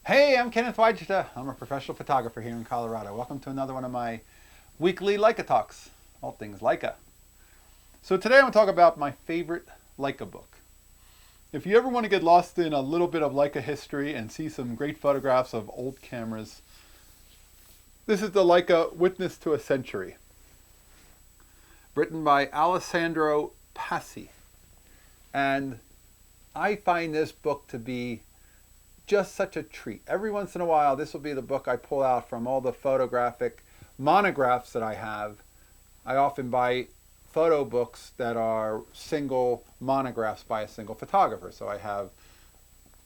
Hey, I'm Kenneth Wajda. I'm a professional photographer here in Colorado. Welcome to another one of my weekly Leica Talks, all things Leica. So today I'm going to talk about my favorite Leica book. If you ever want to get lost in a little bit of Leica history and see some great photographs of old cameras, this is the Leica Witness to a Century, written by Alessandro Passi. And I find this book to be just such a treat. Every once in a while, this will be the book I pull out from all the photographic monographs that I have. I often buy photo books that are single monographs by a single photographer. So I have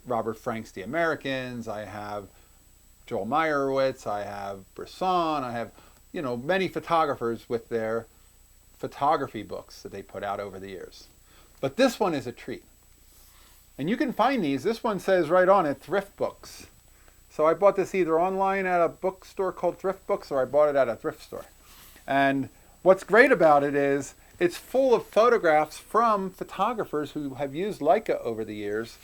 Robert Frank's The Americans, I have Joel Meyerowitz, I have Bresson, I have, many photographers with their photography books that they put out over the years. But this one is a treat. And you can find these. This one says right on it, Thrift Books. So I bought this either online at a bookstore called Thrift Books or I bought it at a thrift store. And what's great about it is it's full of photographs from photographers who have used Leica over the years,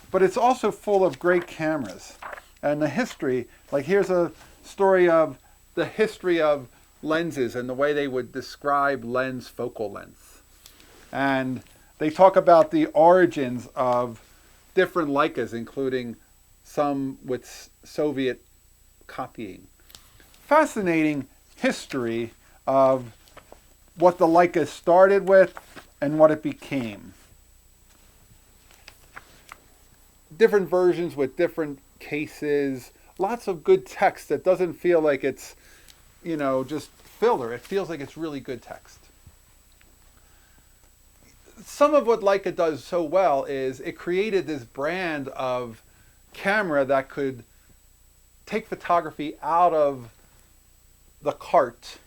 but it's also full of great cameras. And the history, like here's a story of the history of lenses and the way they would describe lens focal length. And they talk about the origins of different Leicas, including some with Soviet copying. Fascinating history of what the Leica started with and what it became. Different versions with different cases. Lots of good text that doesn't feel like it's, just filler. It feels like it's really good text. Some of what Leica does so well is it created this brand of camera that could take photography out of the cart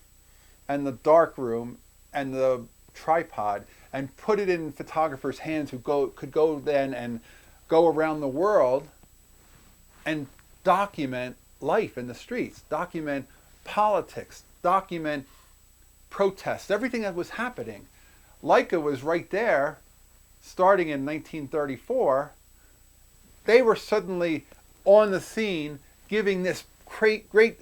and the dark room and the tripod and put it in photographers' hands who could go then and go around the world and document life in the streets, document politics, document protests, everything that was happening. Leica was right there, starting in 1934. They were suddenly on the scene, giving this great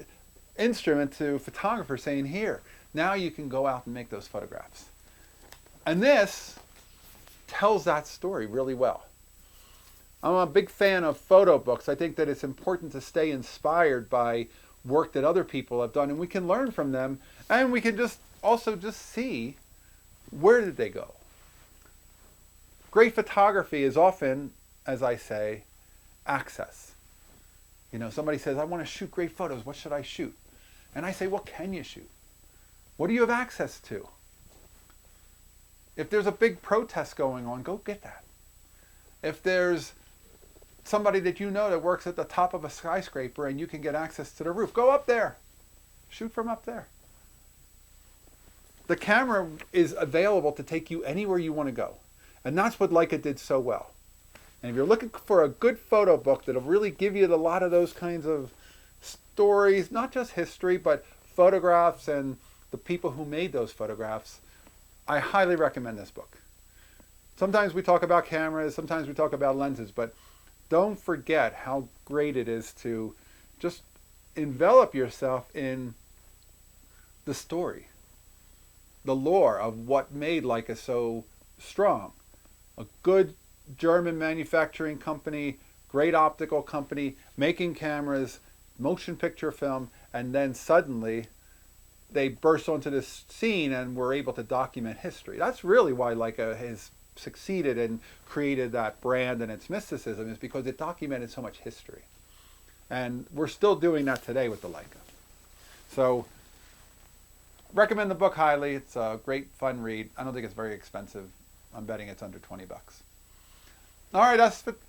instrument to photographers, saying, here, now you can go out and make those photographs. And this tells that story really well. I'm a big fan of photo books. I think that it's important to stay inspired by work that other people have done, and we can learn from them, and we can just see where did they go? Great photography is often, as I say, access. Somebody says, I want to shoot great photos. What should I shoot? And I say, what can you shoot? What do you have access to? If there's a big protest going on, go get that. If there's somebody that that works at the top of a skyscraper and you can get access to the roof, go up there. Shoot from up there. The camera is available to take you anywhere you want to go. And that's what Leica did so well. And if you're looking for a good photo book that'll really give you a lot of those kinds of stories, not just history, but photographs and the people who made those photographs, I highly recommend this book. Sometimes we talk about cameras, sometimes we talk about lenses, but don't forget how great it is to just envelop yourself in the story, the lore of what made Leica so strong. A good German manufacturing company, great optical company, making cameras, motion picture film, and then suddenly they burst onto this scene and were able to document history. That's really why Leica has succeeded and created that brand and its mysticism, is because it documented so much history. And we're still doing that today with the Leica. So recommend the book highly. It's a great, fun read. I don't think it's very expensive. I'm betting it's under $20. All right,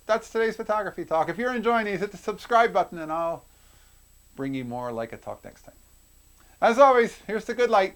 that's today's photography talk. If you're enjoying these, hit the subscribe button and I'll bring you more Leica Talk next time. As always, here's the good light.